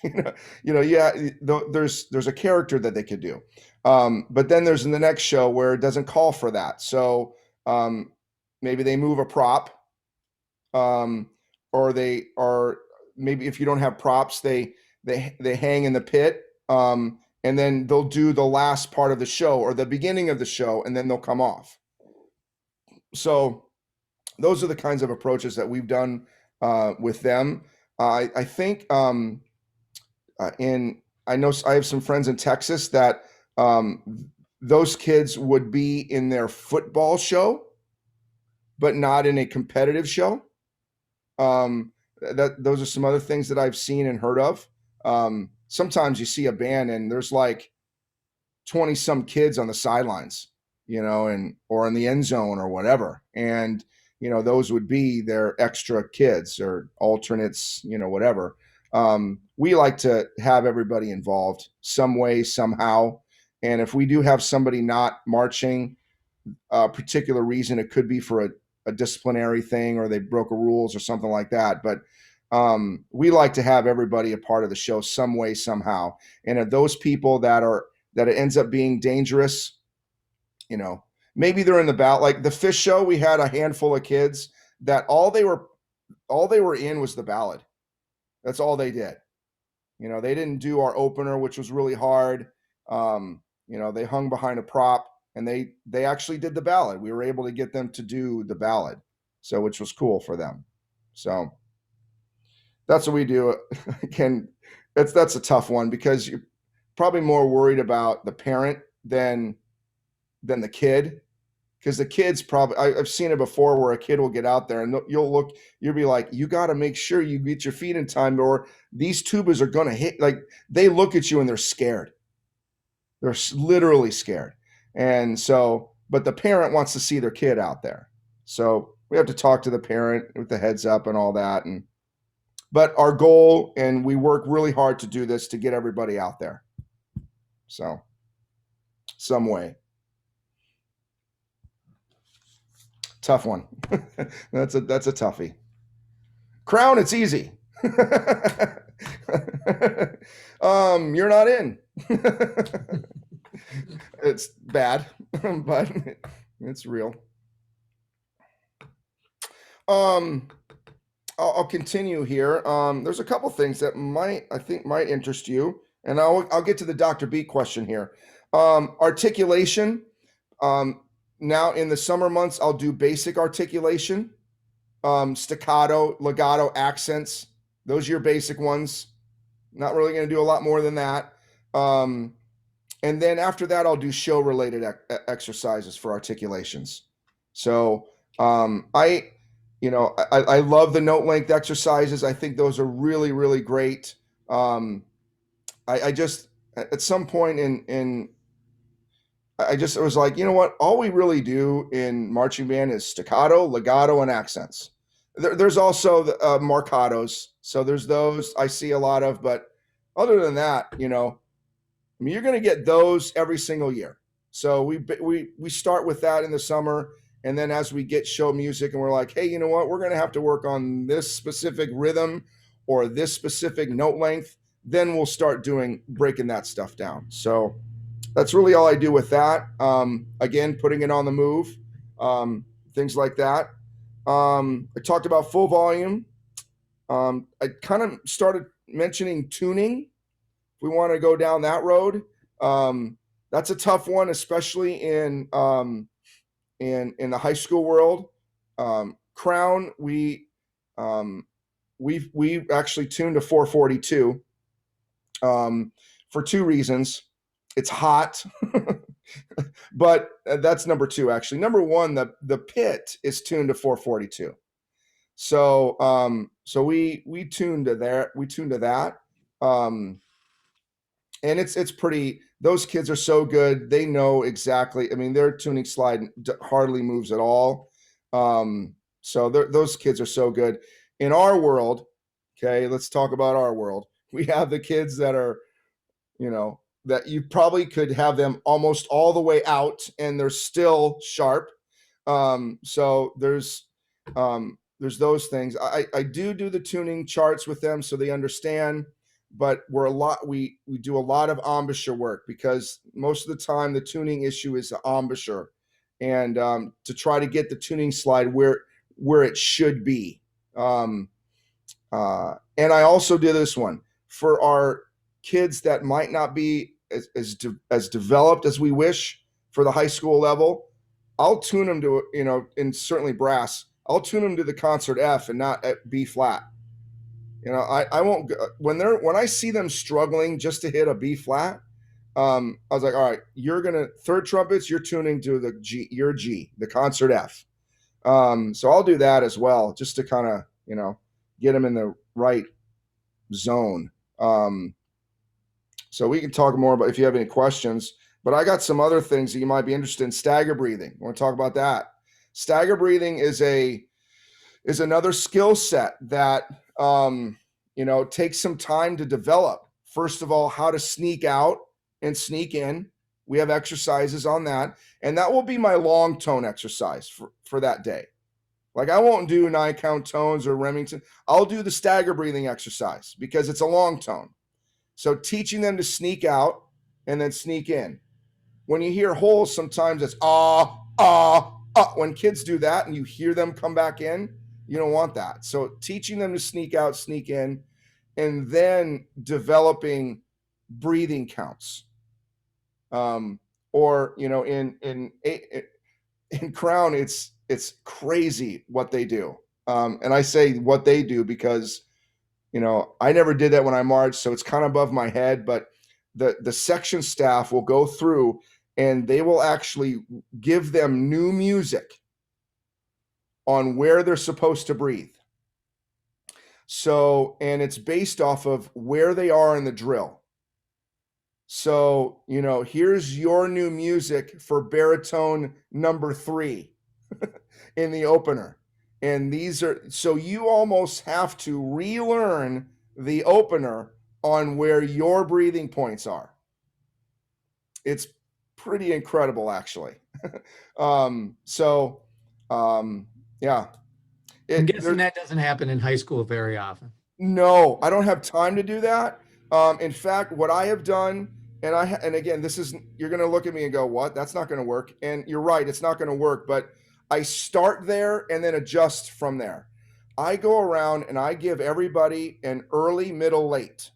There's a character that they could do. But then there's in the next show where it doesn't call for that. So Maybe they move a prop, or they are, maybe if you don't have props, they hang in the pit, and then they'll do the last part of the show or the beginning of the show, and then they'll come off. So those are the kinds of approaches that we've done with them. I think I know I have some friends in Texas that those kids would be in their football show, but not in a competitive show. Those are some other things that I've seen and heard of. Sometimes you see a band and there's like 20 some kids on the sidelines, or in the end zone or whatever. And, those would be their extra kids or alternates, whatever. We like to have everybody involved some way, somehow. And if we do have somebody not marching, a particular reason, it could be for a disciplinary thing, or they broke a rules or something like that. But we like to have everybody a part of the show some way, somehow. And if those people that it ends up being dangerous, maybe they're in the ballot. Like the Fish show, we had a handful of kids that all they were in was the ballad. That's all they did. They didn't do our opener, which was really hard. They hung behind a prop, and they actually did the ballad. We were able to get them to do the ballad, so which was cool for them. So that's what we do. Again, that's a tough one, because you're probably more worried about the parent than the kid, because the kid's probably, I've seen it before where a kid will get out there and you'll be like, you got to make sure you get your feet in time, or these tubas are going to hit. Like, they look at you and they're scared. They're literally scared. And so, but the parent wants to see their kid out there. So we have to talk to the parent with the heads up and all that. But our goal, and we work really hard to do this, to get everybody out there. So some way. Tough one. That's a toughie. Crown, it's easy. You're not in. It's bad, but it's real. I'll continue here. There's a couple things that I think might interest you, and I'll get to the Dr. B question here. Articulation. Now in the summer months, I'll do basic articulation, staccato, legato, accents. Those are your basic ones. Not really going to do a lot more than that. And then after that, I'll do show related exercises for articulations. So I love the note length exercises. I think those are really, really great. I just, at some point I was like, you know what? All we really do in marching band is staccato, legato, and accents. There's also the marcatos. So there's those I see a lot of, but other than that, you're going to get those every single year. So we start with that in the summer. And then as we get show music and we're like, hey, you know what? We're going to have to work on this specific rhythm or this specific note length. Then we'll start breaking that stuff down. So that's really all I do with that. Again, putting it on the move, things like that. I talked about full volume. I kind of started mentioning tuning. If we want to go down that road, that's a tough one, especially in the high school world. Crown, we actually tuned to 442 for two reasons. It's hot, but that's number two, actually. Number one, the pit is tuned to 442. So we tuned to there. We tuned to that. And it's pretty, those kids are so good. They know exactly. Their tuning slide hardly moves at all. So those kids are so good. In our world, okay, let's talk about our world. We have the kids that are, that you probably could have them almost all the way out and they're still sharp. So there's those things. I do the tuning charts with them so they understand, but we do a lot of embouchure work, because most of the time the tuning issue is the embouchure. and to try to get the tuning slide where it should be. And I also do this one for our kids that might not be as developed as we wish for the high school level. I'll tune them to, and certainly brass, I'll tune them to the concert F and not at B flat. I won't, when I see them struggling just to hit a B flat, I was like, all right, third trumpets, you're tuning to the your G, the concert F. So I'll do that as well, just to kind of, get them in the right zone. So we can talk more about if you have any questions, but I got some other things that you might be interested in. Stagger breathing. I want to talk about that. Stagger breathing is another skill set that, takes some time to develop. First of all, how to sneak out and sneak in. We have exercises on that. And that will be my long tone exercise for that day. Like I won't do 9-count tones or Remington. I'll do the stagger breathing exercise because it's a long tone. So teaching them to sneak out and then sneak in. When you hear holes, sometimes it's ah, ah, ah. When kids do that and you hear them come back in, you don't want that. So teaching them to sneak out, sneak in, and then developing breathing counts. Or in Crown, it's crazy what they do. And I say what they do because I never did that when I marched, so it's kind of above my head. But the section staff will go through and they will actually give them new music on where they're supposed to breathe. So, and it's based off of where they are in the drill. So, here's your new music for baritone number 3 in the opener. And so you almost have to relearn the opener on where your breathing points are. It's pretty incredible, actually. Yeah. I'm guessing that doesn't happen in high school very often. No, I don't have time to do that. In fact, what I have done, and again, you're going to look at me and go, what? That's not going to work. And you're right, it's not going to work, but I start there and then adjust from there. I go around and I give everybody an early, middle, late.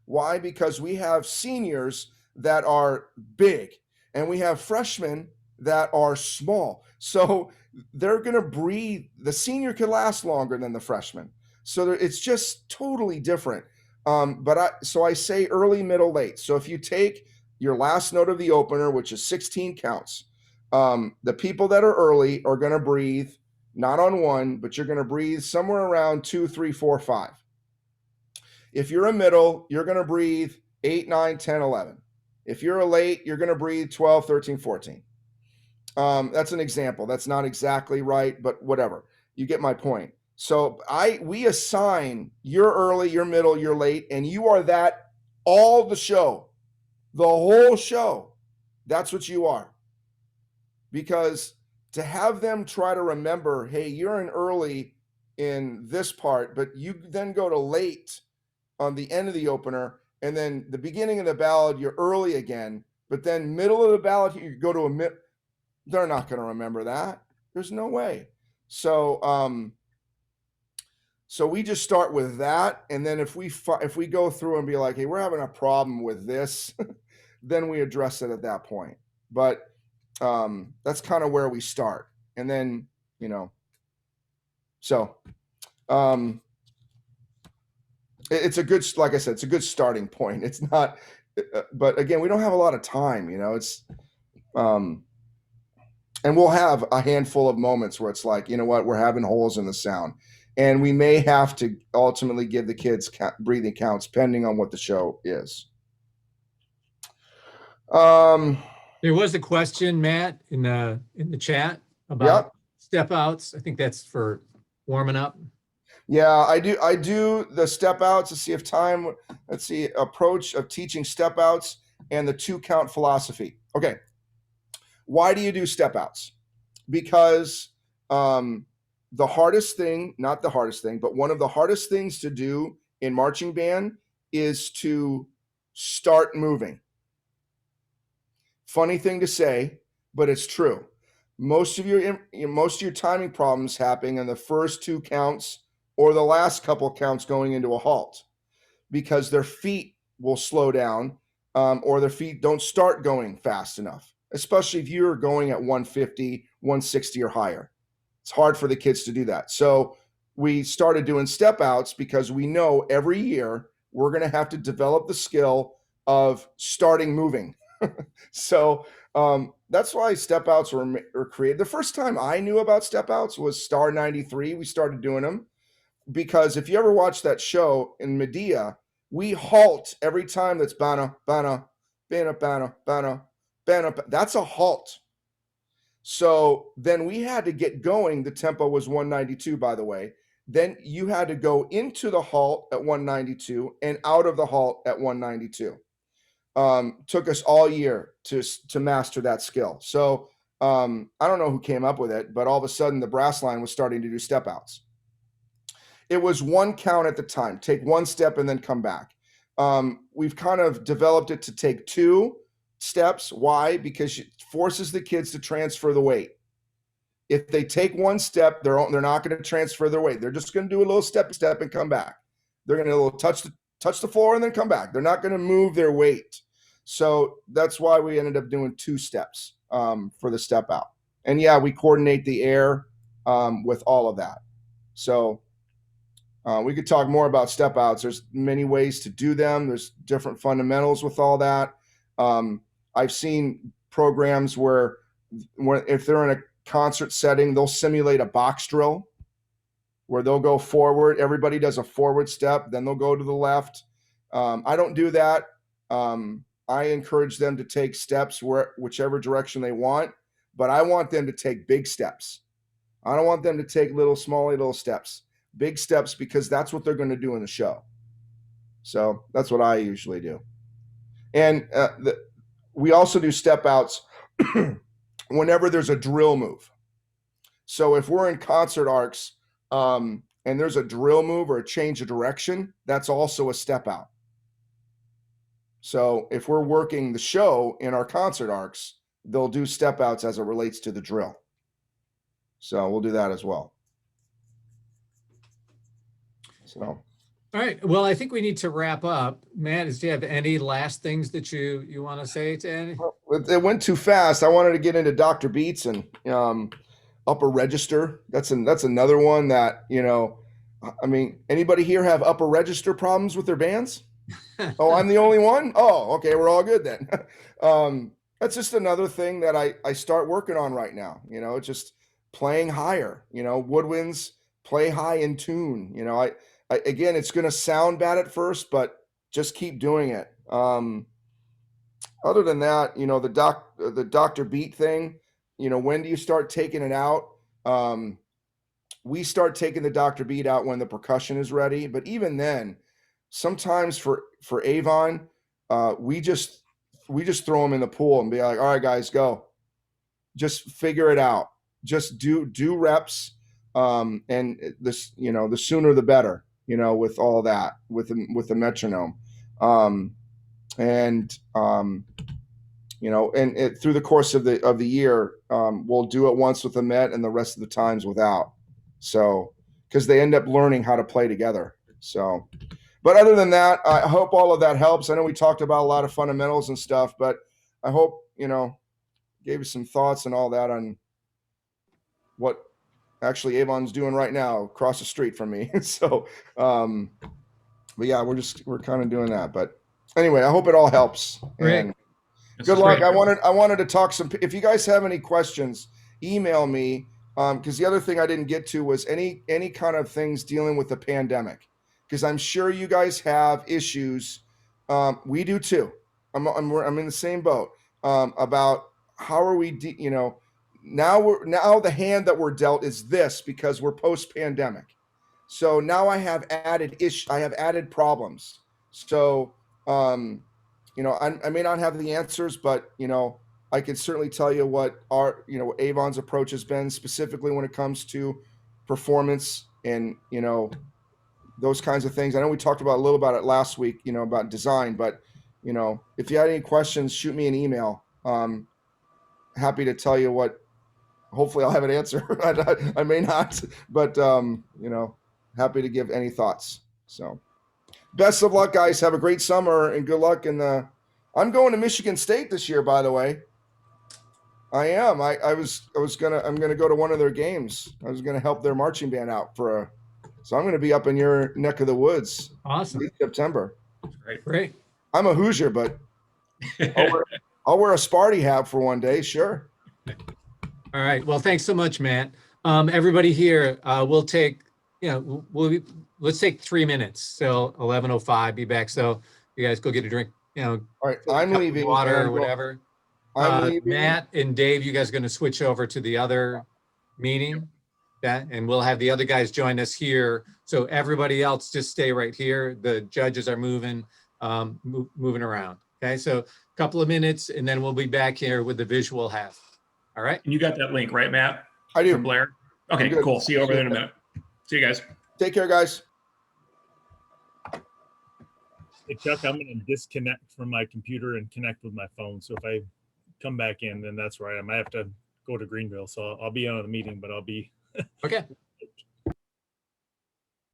Why? Because we have seniors that are big and we have freshmen that are small. So they're going to breathe. The senior can last longer than the freshman. So it's just totally different. So I say early, middle, late. So if you take your last note of the opener, which is 16 counts, the people that are early are going to breathe not on 1, but you're going to breathe somewhere around 2, 3, 4, 5. If you're a middle, you're going to breathe 8, 9, 10, 11. If you're a late, you're going to breathe 12, 13, 14. That's an example. That's not exactly right, but whatever. You get my point. So we assign you're early, you're middle, you're late, and you are that all the show, the whole show. That's what you are. Because to have them try to remember, hey, you're an early in this part, but you then go to late on the end of the opener, and then the beginning of the ballad, you're early again, but then middle of the ballad, you go to a mid. They're not going to remember that. There's no way. So we just start with that, and then if we go through and be like, hey, we're having a problem with this, then we address it at that point. But that's kind of where we start, and then it's a good, like I said, it's a good starting point. It's not, but again, we don't have a lot of time. It's and we'll have a handful of moments where it's like, we're having holes in the sound. And we may have to ultimately give the kids breathing counts depending on what the show is. There was a question, Matt, in the chat about step outs. I think that's for warming up. Yeah, I do the step outs to see if time, let's see, approach of teaching step outs and the 2-count philosophy. Okay. Why do you do step outs? Because the hardest thing, not the hardest thing, but one of the hardest things to do in marching band is to start moving. Funny thing to say, but it's true. most of your timing problems happen in the first 2 counts or the last couple counts going into a halt, because their feet will slow down, or their feet don't start going fast enough, especially if you're going at 150, 160 or higher. It's hard for the kids to do that. So we started doing step outs because we know every year we're going to have to develop the skill of starting moving. So that's why step outs were created. The first time I knew about step outs was Star 93. We started doing them because if you ever watch that show in Medea, we halt every time that's bana, bana, bana, bana, bana, bana. That's a halt. So then we had to get going. The tempo was 192, by the way. Then you had to go into the halt at 192 and out of the halt at 192. Took us all year to master that skill. So I don't know who came up with it, but all of a sudden the brass line was starting to do step outs. It was 1 count at the time. Take 1 step and then come back. We've kind of developed it to take 2 steps. Why? Because it forces the kids to transfer the weight. If they take 1 step, they're not going to transfer their weight. They're just going to do a little step and come back. They're going to touch the floor and then come back. They're not going to move their weight. So that's why we ended up doing 2 steps for the step out. And yeah, we coordinate the air with all of that. So we could talk more about step outs. There's many ways to do them. There's different fundamentals with all that. I've seen programs where if they're in a concert setting, they'll simulate a box drill where they'll go forward. Everybody does a forward step, then they'll go to the left. I don't do that. I encourage them to take steps whichever direction they want, but I want them to take big steps. I don't want them to take small little steps, big steps, because that's what they're going to do in the show. So that's what I usually do. And we also do step outs whenever there's a drill move. So if we're in concert arcs and there's a drill move or a change of direction, that's also a step out. So if we're working the show in our concert arcs, they'll do step outs as it relates to the drill. So we'll do that as well. So. All right. Well, I think we need to wrap up. Matt, do you have any last things that you want to say to any? Well, it went too fast. I wanted to get into Dr. Beats and upper register. That's another one that, I mean, anybody here have upper register problems with their bands? Oh, I'm the only one? Oh, okay. We're all good then. That's just another thing that I start working on right now. It's just playing higher, woodwinds, play high in tune. Again, it's going to sound bad at first, but just keep doing it. Other than that, the Dr. Beat thing, when do you start taking it out? We start taking the Dr. Beat out when the percussion is ready. But even then, sometimes for Avon, we just throw them in the pool and be like, all right, guys, go. Just figure it out. Just do reps. And this, the sooner the better, with all that, with the metronome. And through the course of the year, we'll do it once with the Met and the rest of the times without. So, because they end up learning how to play together. So, but other than that, I hope all of that helps. I know we talked about a lot of fundamentals and stuff, but I hope, gave you some thoughts and all that on what actually Avon's doing right now across the street from me. So, but yeah, we're kind of doing that. But anyway, I hope it all helps. Great. And good luck. I wanted to talk if you guys have any questions, email me. Because the other thing I didn't get to was any kind of things dealing with the pandemic, because I'm sure you guys have issues. We do too. I'm in the same boat about how are we, now the hand that we're dealt is this, because we're post-pandemic. So now I have added problems. So, I may not have the answers, but, I can certainly tell you what Avon's approach has been, specifically when it comes to performance and, those kinds of things. I know we talked about a little about it last week, about design, but, if you had any questions, shoot me an email. Happy to tell you what hopefully I'll have an answer. I may not, but happy to give any thoughts. So best of luck, guys. Have a great summer and good luck in the. I'm going to Michigan State this year, by the way. I am. I'm gonna go to one of their games. I was gonna help their marching band out so I'm gonna be up in your neck of the woods. Awesome. Late September. Great. I'm a Hoosier, but I'll wear a Sparty hat for one day. Sure. All right. Well, thanks so much, Matt. Everybody here, we'll take, let's take 3 minutes. So 11:05, be back. So you guys go get a drink, All right. I'm cup of leaving. water or whatever. I'm leaving. Matt and Dave, you guys are going to switch over to the other meeting. And we'll have the other guys join us here. So everybody else just stay right here. The judges are moving around. Okay. So a couple of minutes and then we'll be back here with the visual half. All right. And you got that link, right, Matt? I do. From Blair? Okay, Good. cool. See you over there in a minute. See you guys. Take care, guys. Hey, Chuck, I'm going to disconnect from my computer and connect with my phone. So if I come back in, then that's where I am. I have to go to Greenville. So I'll be on the meeting, but I'll be Okay.